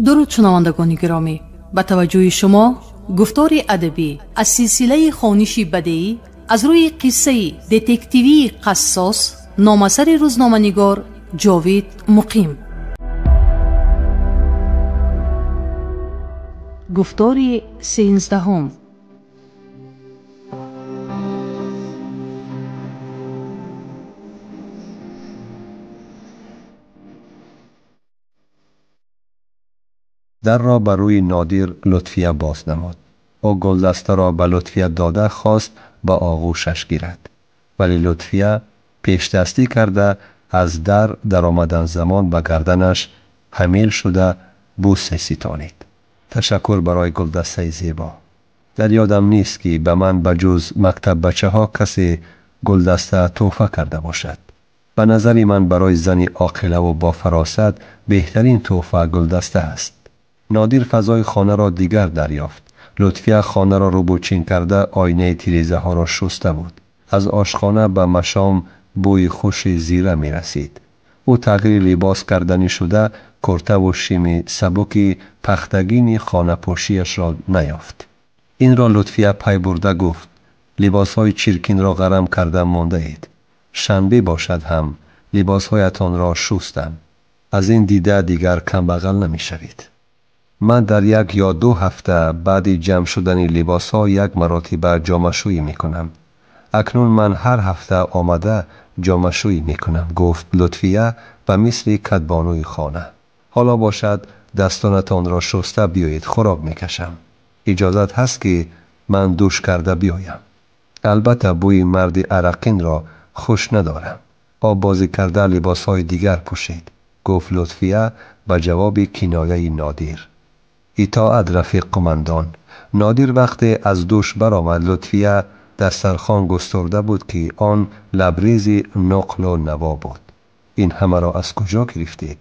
درود شنوندگان گرامی، به توجه شما گفتار ادبی از سلسله خوانش بدیعی از روی قصه دتکتیوی قصاص نامه‌نگار روزنامه‌نگار جاوید مقیم. گفتار 13. در را بر روی نادر لطفیه باز نمود. او گلدسته را به لطفیه داده خواست به آغوشش گیرد، ولی لطفیه پیش دستی کرده از در آمدن زمان به گردنش حمیل شده بوسه ستانید. تشکر برای گلدسته زیبا. در یادم نیست که به من بجز مکتب بچه ها کسی گلدسته تحفه کرده باشد. به نظر من برای زنی عاقله و با فراست بهترین تحفه گلدسته است. نادر فضای خانه را دیگر دریافت. لطفیه خانه را روبوچین کرده آینه تیریزه ها را شسته بود. از آشخانه به مشام بوی خوش زیره می رسید. او تغییر لباس کردنی شده کرته و شیمی سبکی پختگین خانه پوشیش را نیافت. این را لطفیه پی برده گفت: لباس های چرکین را غرم کرده مانده اید. شنبه باشد هم لباس هایتان را شستم. از این دیده دیگر کم بغل نمی شوید. من در 1 یا 2 هفته بعد جمع شدن لباس ها 1 مرتبه جامه شویی می کنم. اکنون من هر هفته آمده جامه شویی می کنم، گفت لطفیه و مثل کدبانوی خانه. حالا باشد دستانتان را شسته بیایید، خراب می کشم. اجازت هست که من دوش کرده بیایم. البته بوی مرد عرقین را خوش ندارم. آب بازی کرده لباس های دیگر پوشید، گفت لطفیه به جواب کنایه نادر. اطاعت رفیق قماندان. نادر وقتی از دوش برآمد لطفیه دسترخوان گسترده بود که آن لبریز نقل و نوا بود. این همه را از کجا گرفتی؟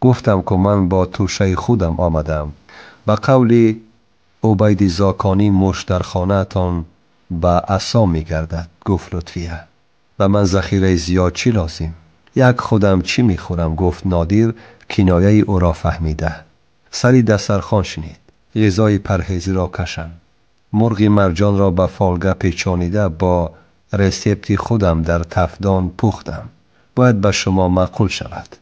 گفتم که من با توشه خودم آمدم. به قول عبید زاکانی مشت در خانه تان به عصا می گردد، گفت لطفیه. و من ذخیره زیاد چی لازم؟ 1 خودم چی می خورم، گفت نادر کنایه او را فهمیده. سری دسترخوان شنید. غذای پرهیزی را کشم. مرغ مرجان را به فالگه پیچانیده با رسیپت خودم در تفدان پختم. باید به شما معقول شود.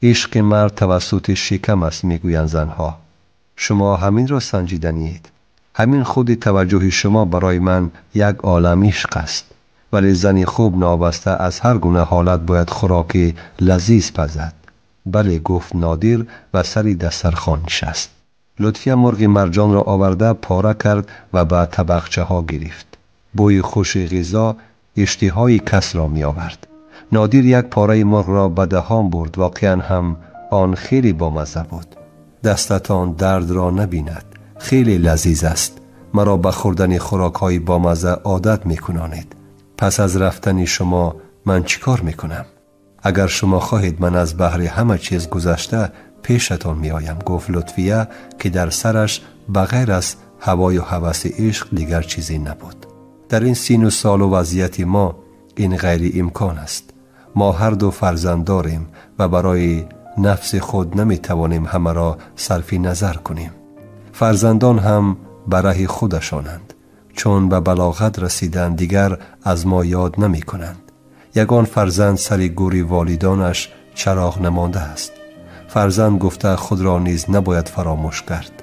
عشق مرد توسط شکم است میگویند زنها. شما همین را سنجیدنید. همین خود توجه شما برای من 1 عالم عشق است. ولی زنی خوب نابسته از هر گونه حالت باید خوراک لذیذ پزد. بله، گفت نادر و سری دسترخوان نشست. لطفیه مرغ مرجان را آورده پاره کرد و به طبقچه ها گرفت. بوی خوش غذا اشتهای کس را می آورد. نادر 1 پاره مرغ را به دهان برد. واقعا هم آن خیلی بامزه بود. دستتان درد را نبیند. خیلی لذیذ است. مرا به خوردن خوراک های بامزه عادت می کنانید. پس از رفتن شما من چیکار می کنم؟ اگر شما خواهید من از بحر همه چیز گذشته پیشتان می آیم، گفت لطفیه که در سرش بغیر از هوای و هوس عشق دیگر چیزی نبود. در این سین و سال و وضعیت ما این غیر امکان است. ما هر 2 فرزند داریم و برای نفس خود نمی توانیم همه را صرف نظر کنیم. فرزندان هم برای خودشانند. چون به بلاغت رسیدن دیگر از ما یاد نمی کنند. یگان فرزند سر گوری والدانش چراغ نمانده است. فرزند گفته خود را نیز نباید فراموش کرد.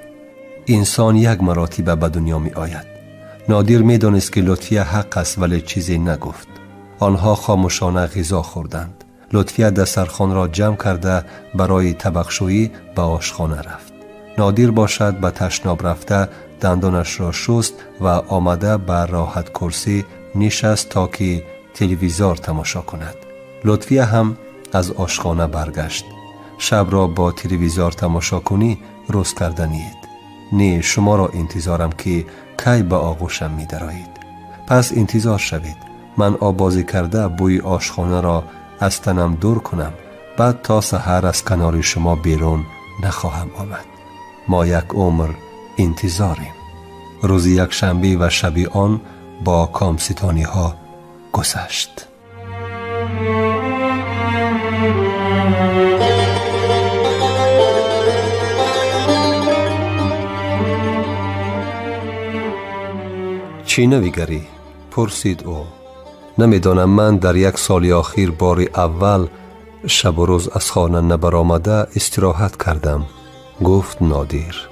انسان 1 مرتبه به دنیا می آید. نادر می دانست که لطفیه حق است ولی چیزی نگفت. آنها خاموشانه غذا خوردند. لطفیه دسترخوان را جمع کرده برای طبقشویی به آشخانه رفت. نادر باشد به تشناب رفته دندانش را شست و آمده بر راحت کرسی نشست تا که تلویزیون تماشا کند. لطفیه هم از آشخانه برگشت. شب را با تلویزیون تماشا کنی روز کردنید. نه، شما را انتظارم که کی به آغوشم می درآیید. پس انتظار شوید. من آب بازی کرده بوی آشخانه را از تنم دور کنم. بعد تا سحر از کنار شما بیرون نخواهم آمد. ما 1 عمر انتظاریم. روز 1 شنبه و شب آن با کامستانی ها گذشت. چی نمیگری؟ پرسید او. نمیدانم، من در یک سال اخیر بار اول شب و روز از خانه نبرآمده استراحت کردم، گفت نادیر.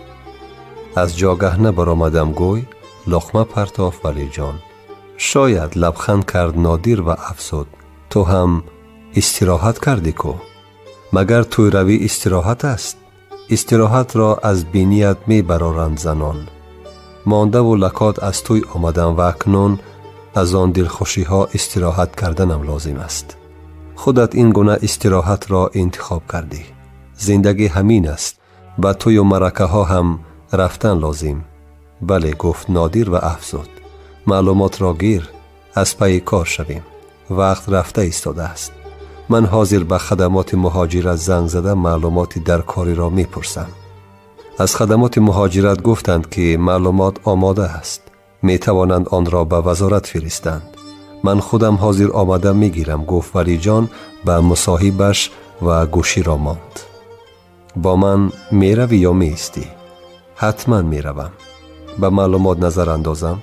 از جاگه نبرآمدم گوی لقمه پرتافت ولی جان. شاید لبخند کرد نادیر و افزود تو هم استراحت کردی کو؟ مگر توی روی استراحت است؟ استراحت را از بینیت می برارند زنان. مانده و لکات از توی آمدم و اکنون از آن دلخوشی ها استراحت کردنم لازم است. خودت این گونه استراحت را انتخاب کردی. زندگی همین است، با توی و مرکه ها هم رفتن لازم. بله، گفت نادیر و افزود معلومات را گیر، از پی کار شویم. وقت رفته ایستاده است. من حاضر به خدمات مهاجرت زنگ زده معلوماتی در کاری را می پرسم. از خدمات مهاجرت گفتند که معلومات آماده است، می توانند آن را به وزارت فرستند. من خودم حاضر آمده می گیرم، گفت ولی جان به مصاحبش و گوشی را ماند. با من می روی یا می استی؟ حتما می روم. به معلومات نظر اندازم.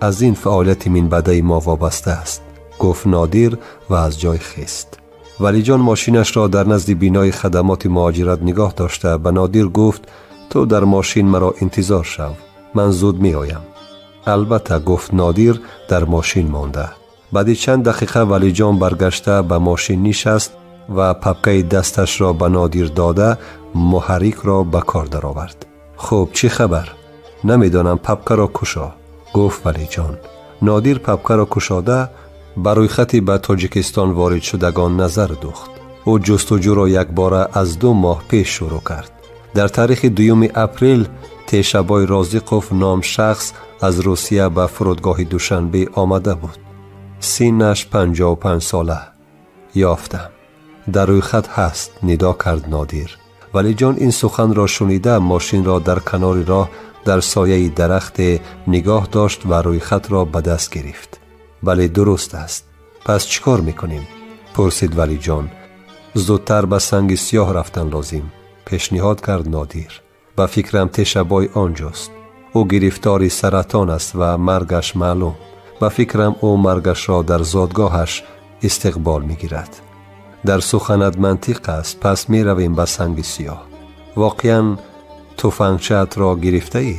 از این فعالیت من بده ما وابسته است، گفت نادیر و از جای خیست. ولی جان ماشینش را در نزد بینای خدمات مهاجرت نگاه داشته به نادیر گفت تو در ماشین مرا انتظار شو، من زود می آیم. البته، گفت نادیر در ماشین مانده. بعد چند دقیقه ولی جان برگشته به ماشین نشست و پپکه دستش را به نادیر داده محرک را به کار درآورد. خب چی خبر؟ نمیدانم، پپکه را کشا، گفت ولی جان. نادیر پپکه را کشاده بروی خطی به تاجیکستان وارد شدگان نظر دوخت. او جستجو را یک باره از 2 ماه پیش شروع کرد. در تاریخ 2 اپریل تیشبای رازیقوف نام شخص از روسیه به فرودگاه دوشنبه آمده بود. سنش 55 ساله. یافتم. در روی خط هست، ندا کرد نادیر. ولی جان این سخن را شنیده ماشین را در کنار راه در سایه درخت نگاه داشت و روی خط را به دست گرفت. بله درست است. پس چیکار میکنیم؟ پرسید ولی جان. زودتر به سنگ سیاه رفتن لازم، پیشنهاد کرد نادیر. به فکرم تشبای آنجاست. او گرفتاری سرطان است و مرگش معلوم. به فکرم او مرگش را در زادگاهش استقبال میگیرد. در سخنت منطق است، پس می رویم به سنگ سیاه. واقعا تفنگچه‌ات را گرفته ای؟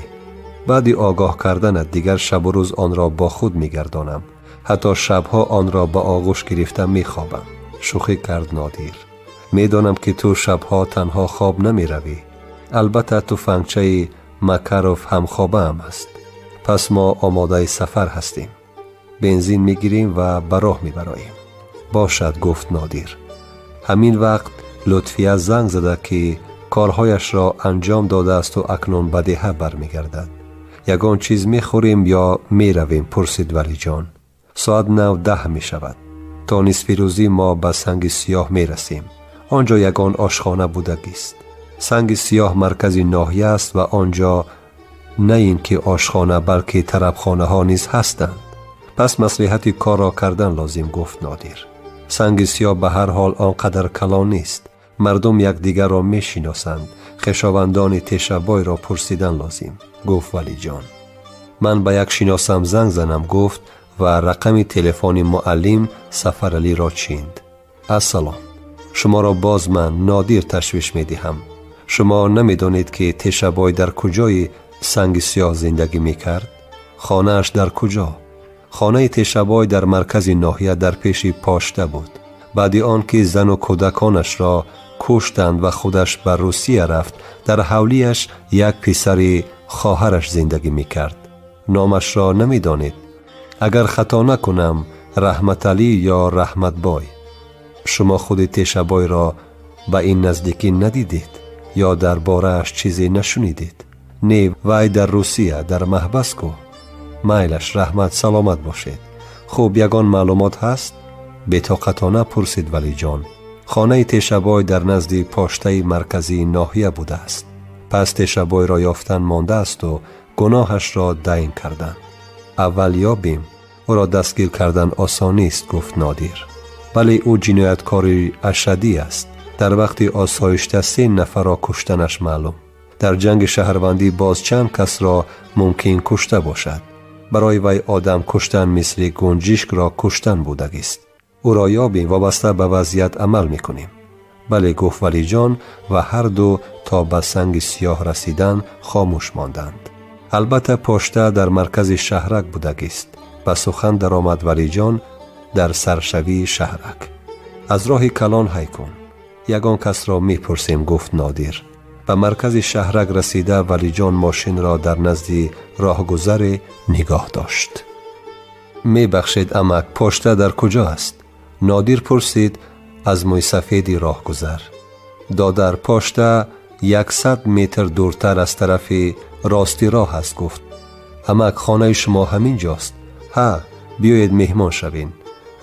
بعد آگاه کردنت دیگر شب و روز آن را با خود می گردانم. حتی شبها آن را به آغوش گرفته می خوابم. شوخی کرد نادیر. می دانم که تو شبها تنها خواب نمی روی. البته تفنگچه مکروف هم خوابه هم است. پس ما آماده سفر هستیم. بنزین می گیریم و به راه می براییم. باشد، گفت نادیر. همین وقت لطفیه زنگ زده که کارهایش را انجام داده است و اکنون به دهه برمی گردد. یگان چیز می خوریم یا می رویم؟ پرسید ولی جان. ساعت 9:10 می شود. تا نصف روزی ما به سنگ سیاه می رسیم. آنجا یگان آشخانه بودگی است. سنگ سیاه مرکزی ناحیه است و آنجا نه این که آشخانه بلکه طربخانه ها نیز هستند. پس مصلحت کار را کردن لازم، گفت نادیر. سنگ سیاه به هر حال آنقدر کلان نیست. مردم یکدیگر را می شناسند. خویشاوندان تشبای را پرسیدن لازم، گفت ولی جان. من به یک شناسم زنگ زنم، گفت و رقم تلفن معلم سفرعلی را چیند. السلام، شما را باز من نادیر تشویش می دهم. شما نمی دانید که تشبای در کجای سنگ سیاه زندگی می کرد؟ خانه اش در کجا؟ خانه تشبای در مرکز ناحیه در پیش پاشته بود. بعد آن که زن و کودکانش را کشتند و خودش به روسیه رفت، در حولیش یک پسر خواهرش زندگی می کرد. نامش را نمی دانید؟ اگر خطا نکنم رحمت علی یا رحمت بای. شما خود تشبای را به این نزدیکی ندیدید یا در باره‌اش چیزی نشنیدید؟ نه، وای در روسیه در محبس کو. مایلش رحمت سلامت باشید. خوب یگان معلومات هست؟ بطاقتانه پرسید ولی جان. خانه تشبای در نزد پاشته مرکزی ناحیه بوده است. پس تشبای را یافتن مانده است و گناهش را دین کردن. اول یابیم، او را دستگیر کردن آسان است، گفت نادیر. ولی او جنایتکاری اشدی است. در وقت آسایشته 3 نفر را کشتنش معلوم. در جنگ شهروندی باز چند کس را ممکن کشته باشد. برای وی آدم کشتن مثل گنجشک را کشتن بودگیست. او را یابیم وابسته به وضعیت عمل میکنیم. بله گفت ولی جان و هر دو تا به سنگ سیاه رسیدن خاموش ماندند. البته پاشته در مرکز شهرک بودگیست. به سخن در آمد ولی جان در سرشوی شهرک. از راه کلان هی کن. یگان کس را میپرسیم گفت نادیر. به مرکز شهرک رسیده ولی جان ماشین را در نزد راهگذر نگاه داشت. میبخشید امک پاشته در کجا است؟ نادیر پرسید از موی سفیدی راهگذر. دادر پاشته 100 متر دورتر از طرف راستی راه است گفت. امک خانه شما همین جاست؟ ها بیایید مهمان شوین.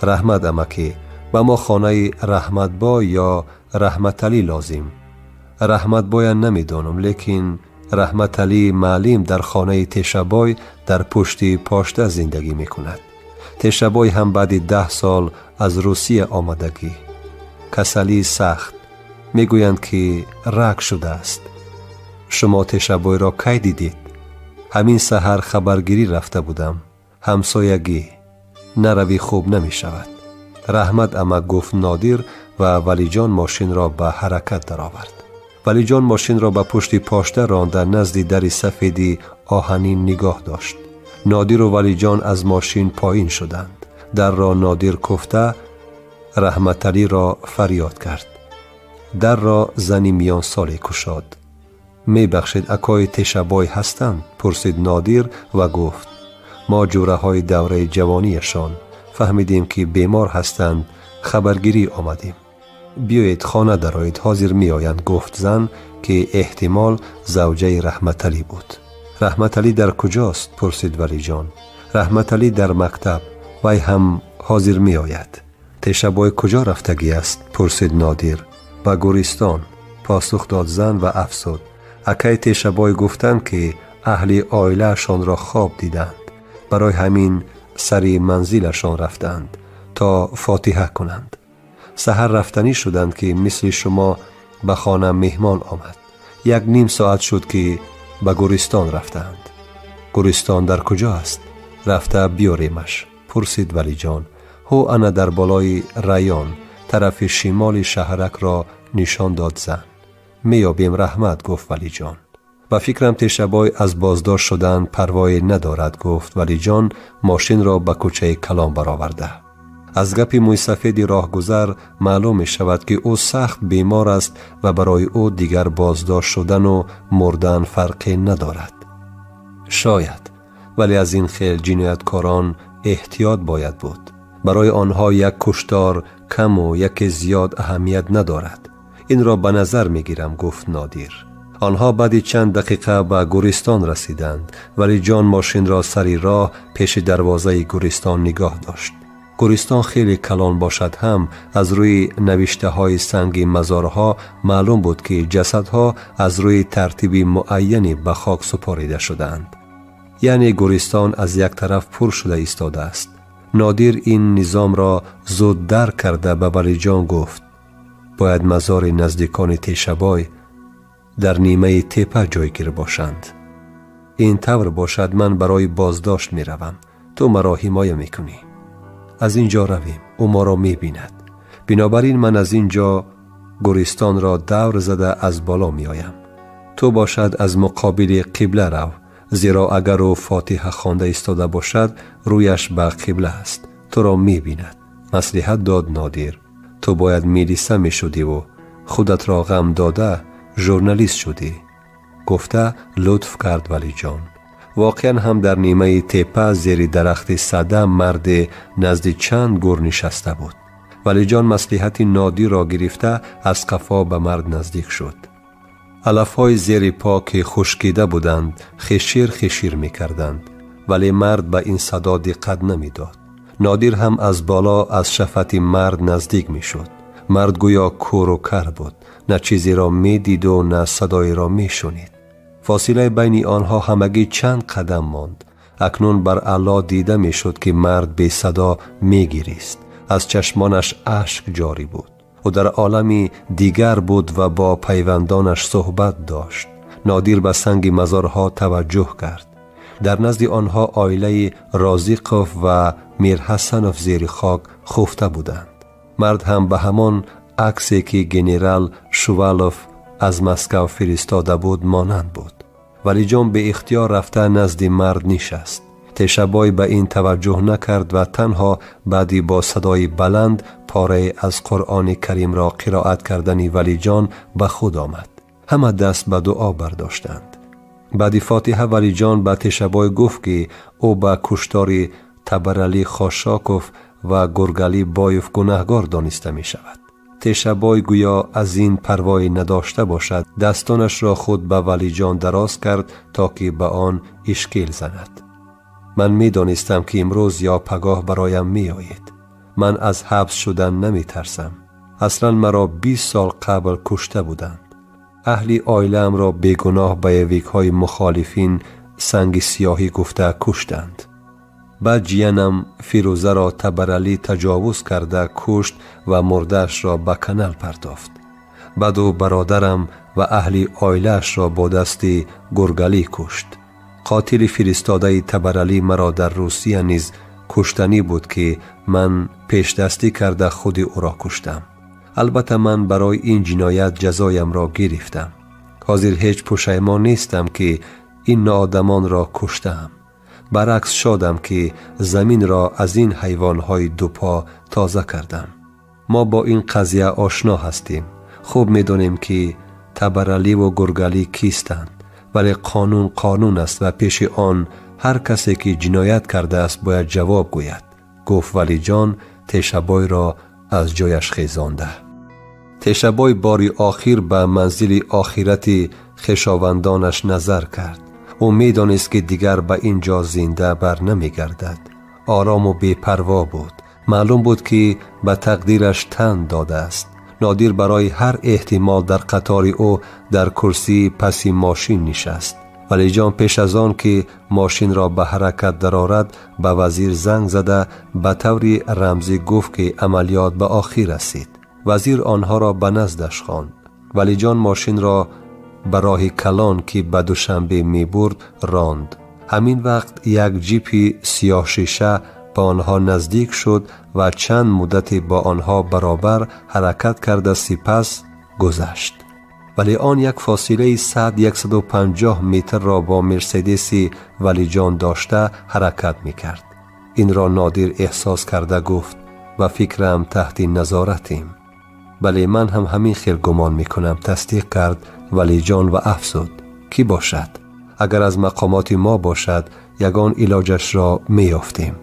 رحمت امکی با ما خانه رحمت با یا رحمت علی لازم. رحمت بای نمیدانم لیکن رحمت علی معلم در خانه تشبای در پشت پاشته زندگی میکند. تشبای هم بعد 10 سال از روسیه آمدگی. کسلی سخت میگویند که رگ شده است. شما تشبای را کی دیدید؟ همین سحر خبرگیری رفته بودم. همسایگی نروی خوب نمی شود. رحمت اما گفت نادیر و ولی جان ماشین را به حرکت در آورد. ولی جان ماشین را به پشت پاشته راند. در نزد در سفیدی آهنین نگاه داشت. نادیر و ولی جان از ماشین پایین شدند. در را نادیر کفته رحمت علی را فریاد کرد. در را زنی میان سالی کشاد. می بخشید اکای تشبای هستند؟ پرسید نادیر و گفت ما جوره های دوره جوانیشان فهمیدیم که بیمار هستند. خبرگیری آمدیم. بیایید خانه درآیید حاضر می آیند گفت زن که احتمال زوجه رحمت علی بود. رحمت علی در کجاست؟ پرسید ولی جان. رحمت علی در مکتب. وی هم حاضر می آید. تشبای کجا رفتگی است؟ پرسید نادیر. به گورستان. پاسخ داد زن و افسود. اکی تشبای گفتند که اهل عائله‌شان را خواب دیدند. برای همین سری منزلشان رفتند تا فاتحه کنند. سحر رفتنی شدند که مثل شما به خانه مهمان آمد. 1.5 ساعت شد که به گورستان رفتند. گورستان در کجا است؟ رفته بیاریمش. پرسید ولی جان. هو انا در بالای ریان طرف شمال شهرک را نشان داد زن. میابیم رحمت گفت ولی جان. و فکرم تشبای از بازداشت شدن پروایی ندارد گفت ولی جان ماشین را به کوچه کلام برآورده. از گپ موی سفید راهگذر معلوم می شود که او سخت بیمار است و برای او دیگر بازداشت شدن و مردن فرقی ندارد. شاید، ولی از این خیل جنایتکاران احتیاط باید بود. برای آنها یک کشتار کم و یک زیاد اهمیت ندارد. این را به نظر می گیرم گفت نادیر. آنها بعد چند دقیقه به گورستان رسیدند ولی جان ماشین را سری راه پیش دروازه گورستان نگاه داشت. گورستان خیلی کلان باشد هم از روی نوشته های سنگ مزارها معلوم بود که جسدها از روی ترتیب معینی به خاک سپاریده شدند. یعنی گورستان از یک طرف پر شده ایستاده است. نادیر این نظام را زود درک کرده به ولی جان گفت باید مزار نزدیکان تشبای در نیمه تپه جایگیر باشند. این طور باشد من برای بازداشت می روم. تو مرا حمایه می کنی. از اینجا رویم. او ما را می بیند. بنابراین من از اینجا گورستان را دور زده از بالا می آیم. تو باشد از مقابل قبله رو. زیرا اگر او فاتحه خوانده ایستاده باشد رویش به قبله است. تو را می بیند. مصلحت داد نادیر. تو باید میلیسه می شدی و خودت را غم داده ژورنالیست شدی. گفته لطف کرد ولی جان. واقعا هم در نیمه تپه زیر درخت صده مرد نزد چند گور نشسته بود. ولی جان مصلحت نادیر را گرفته از قفا به مرد نزدیک شد. علفهای زیر پا که خشکیده بودند خشیر خشیر می کردند. ولی مرد به این صدا دقت نمی داد. نادیر هم از بالا از شفت مرد نزدیک می شد. مرد گویا کور و کر بود. نه چیزی را می دید و نه صدای را می شنید. فاصله بین آنها همگی چند قدم ماند. اکنون بر اعلی دیده می شد که مرد بی صدا می گریست. از چشمانش اشک جاری بود. او در عالمی دیگر بود و با پیوندانش صحبت داشت. نادیر به سنگ مزارها توجه کرد. در نزد آنها عائله رازیقوف و میر حسنوف زیر خاک خفته بودند. مرد هم به همان عکسی که گنرال شوالوف از مسکو فرستاده بود مانند بود. ولی جان به اختیار رفته نزد مرد نشست. تشبای به این توجه نکرد و تنها بعدی با صدای بلند پاره از قرآن کریم را قرائت کردن ولی جان به خود آمد. همه دست به دعا برداشتند. بعد فاتحه ولی جان به تشبای گفت که او به کشتار تبرعلی خاشاکوف و گرگالی بایوف گناهگار دانسته می شود. تشبای گویا از این پروایی نداشته باشد، دستانش را خود به ولی جان دراز کرد تا که به آن اشکیل زند. من می دانستم که امروز یا پگاه برایم می آید. من از حبس شدن نمی ترسم. اصلا مرا 20 سال قبل کشته بودند. اهلی عائله‌ام را بیگناه به یویک‌های مخالفین سنگ سیاهی گفته کشتند. بعد جیانم فیروزه را تبرعلی تجاوز کرده کشت و مرده‌اش را به کانال پرتافت. بعد او برادرم و اهلی عائله‌اش را با دستی گرگالی کشت. قاتل فرستاده تبرعلی مرا در روسیه نیز کشتنی بود که من پیش دستی کرده خود او را کشتم. البته من برای این جنایت جزایم را گرفتم. حاضر هیچ پشیمان نیستم که این ناآدمان را کشتم. برعکس شادم که زمین را از این حیوانهای دوپا تازه کردم. ما با این قضیه آشنا هستیم. خوب می‌دانیم که تبرعلی و گرگالی کیستند. ولی قانون است و پیش آن هر کسی که جنایت کرده است باید جواب گوید، گفت ولی جان تشبای را از جایش خیزانده. تشبای باری آخر به منزل آخرت خویشاوندانش نظر کرد. او می‌دانست که دیگر به اینجا زنده بر نمی‌گردد. آرام و بی‌پروا بود. معلوم بود که به تقدیرش تن داده است. نادر برای هر احتمال در قطار او در کرسی پسی ماشین نشست. ولی جان پیش از آن که ماشین را به حرکت درآورد به وزیر زنگ زده به طوری رمزی گفت که عملیات به آخر رسید. وزیر آنها را به نزدش خواند. ولی جان ماشین را به راه کلان که به دوشنبه می برد راند. همین وقت یک جیپ سیاه شیشه با آنها نزدیک شد و چند مدت با آنها برابر حرکت کرده سپس گذشت. ولی آن یک فاصله 100-150 متر را با مرسدس ولی جان داشته حرکت می کرد. این را نادر احساس کرده گفت و فکرم تحت نظارتیم. بله من هم همین خیل گمان می کنم، تصدیق کرد ولی جان و افزود کی باشد؟ اگر از مقامات ما باشد یگان علاجش را می یافتیم.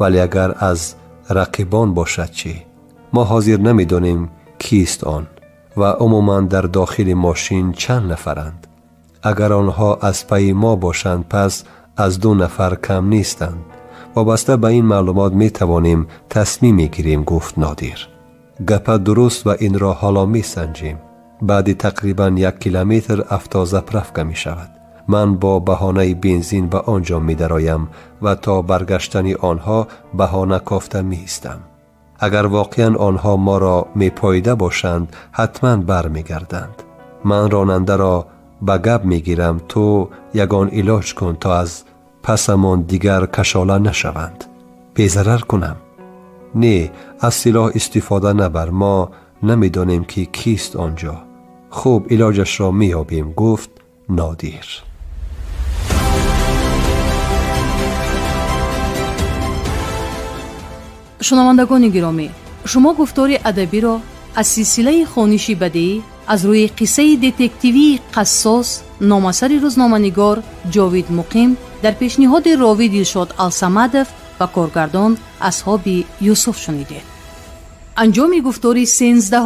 ولی اگر از رقیبان باشد چی؟ ما حاضر نمی دانیم کیست آن و عموما در داخل ماشین چند نفرند. اگر آنها از پی ما باشند پس از 2 نفر کم نیستند. وابسته به این معلومات می توانیم تصمیم می گیریم، گفت نادر. گپ درست و این را حالا می سنجیم. بعد تقریبا 1 کیلومتر افتازپ رفته می شود. من با بهانه بنزین به آنجا می درایم و تا برگشتن آنها بهانه کافته می ایستم. اگر واقعا آنها ما را می پاییده باشند حتما بر می گردند. من راننده را به گپ می گیرم تو یگان علاج کن تا از پسمان دیگر کشاله نشوند. بی‌ضرر کنم؟ نه، از سلاح استفاده نبر، ما نمی دانیم که کیست آنجا. خوب علاجش را می یابیم، گفت نادر. شنوندگان گرامی، شما گفتار ادبی را از سلسله خوانشی بدیعی از روی قصه دتکتیوی قصاص نام‌آثر روزنامه‌نگار جاوید مقیم در پیشنهاد راوی دلشاد الصمدوف و کارگردان اصحاب یوسف شنیدید. انجام گفتار 13